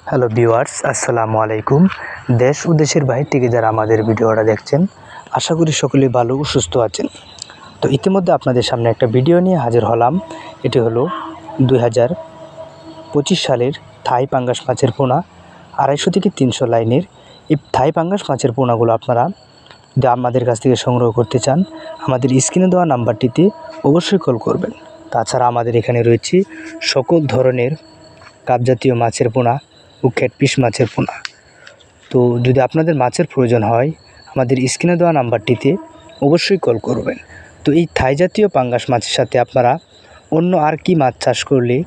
Hello viewers, আসসালামু আলাইকুম। দেশ ও দেশের বাইরে থেকে যারা আমাদের ভিডিওটা দেখছেন, আশা করি সকলেই ভালো ও সুস্থ আছেন। তো ইতিমধ্যে আপনাদের সামনে একটা ভিডিও নিয়ে হাজির হলাম। এটি হলো 2025 সালের থাই পাঙ্গাস মাছের পোনা 250 থেকে 300 লাইনের। এই থাই পাঙ্গাস মাছের পোনাগুলো আপনারা যদি আমাদের কাছ থেকে সংগ্রহ করতে চান, আমাদের স্ক্রিনে দেওয়া নাম্বারটিতে অবশ্যই কল করবেন। তাছাড়া আমাদের এখানে রয়েছে সকল ধরনের কাপজাতীয় মাছের পোনা ও ক্যাটফিশ মাছের পোনা। তো যদি আপনাদের মাছের প্রয়োজন হয়, আমাদের স্ক্রিনে দেওয়া নাম্বারটিতে অবশ্যই কল করবেন। তো এই থাই জাতীয় পাঙ্গাস মাছের সাথে আপনারা অন্য আর কি মাছ চাষ করলে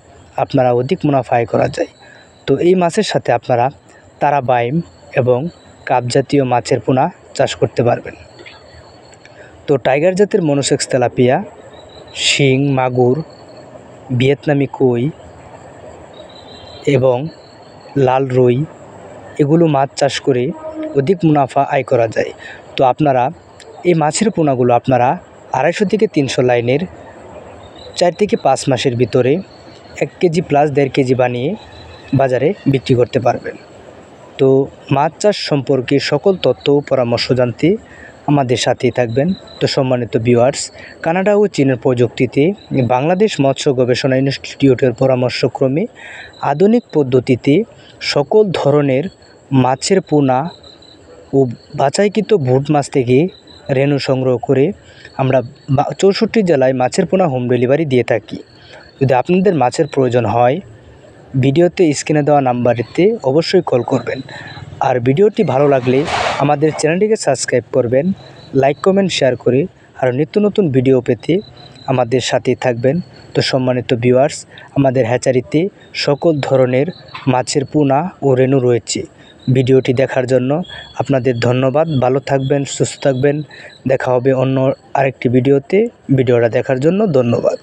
আপনারা অধিক মুনাফা আয় করা যায়, তো এই মাছের সাথে আপনারা তারা বাইম এবং কাপ জাতীয় মাছের পোনা চাষ করতে পারবেন। তো টাইগার জাতের মনোসেক্স তেলাপিয়া, শিং, মাগুর, ভিয়েতনামি কই এবং লাল রুই এগুলো মাছ চাষ করে অধিক মুনাফা আয় করা যায়। তো আপনারা এই মাছের পোনাগুলো আপনারা 250 থেকে 300 লাইনের 4 থেকে 5 মাসের ভিতরে 1 কেজি প্লাস 1.5 কেজি বানিয়ে বাজারে বিক্রি করতে পারবেন। তো মাছ চাষ সম্পর্কে সকল তথ্য ও পরামর্শ জানতে আমাদের সাথেই থাকবেন। তো সম্মানিত ভিউয়ার্স, কানাডা ও চীনের প্রযুক্তিতে বাংলাদেশ মৎস্য গবেষণা ইনস্টিটিউটের পরামর্শক্রমে আধুনিক পদ্ধতিতে সকল ধরনের মাছের পোনা ও বাছাইকৃত ভুট মাছ থেকে রেণু সংগ্রহ করে আমরা 64 জেলায় মাছের পোনা হোম ডেলিভারি দিয়ে থাকি। যদি আপনাদের মাছের প্রয়োজন হয়, ভিডিওতে স্ক্রিনে দেওয়া নাম্বারেতে অবশ্যই কল করবেন। আর ভিডিওটি ভালো লাগলে আমাদের চ্যানেলটিকে সাবস্ক্রাইব করবেন, লাইক কমেন্ট শেয়ার করে আরও নিত্য নতুন ভিডিও পেতে আমাদের সাথেই থাকবেন। তো সম্মানিত ভিউয়ার্স, আমাদের হ্যাচারিতে সকল ধরনের মাছের পোনা ও রেণু রয়েছে। ভিডিওটি দেখার জন্য আপনাদের ধন্যবাদ। ভালো থাকবেন, সুস্থ থাকবেন। দেখা হবে অন্য আরেকটি ভিডিওতে। ভিডিওটা দেখার জন্য ধন্যবাদ।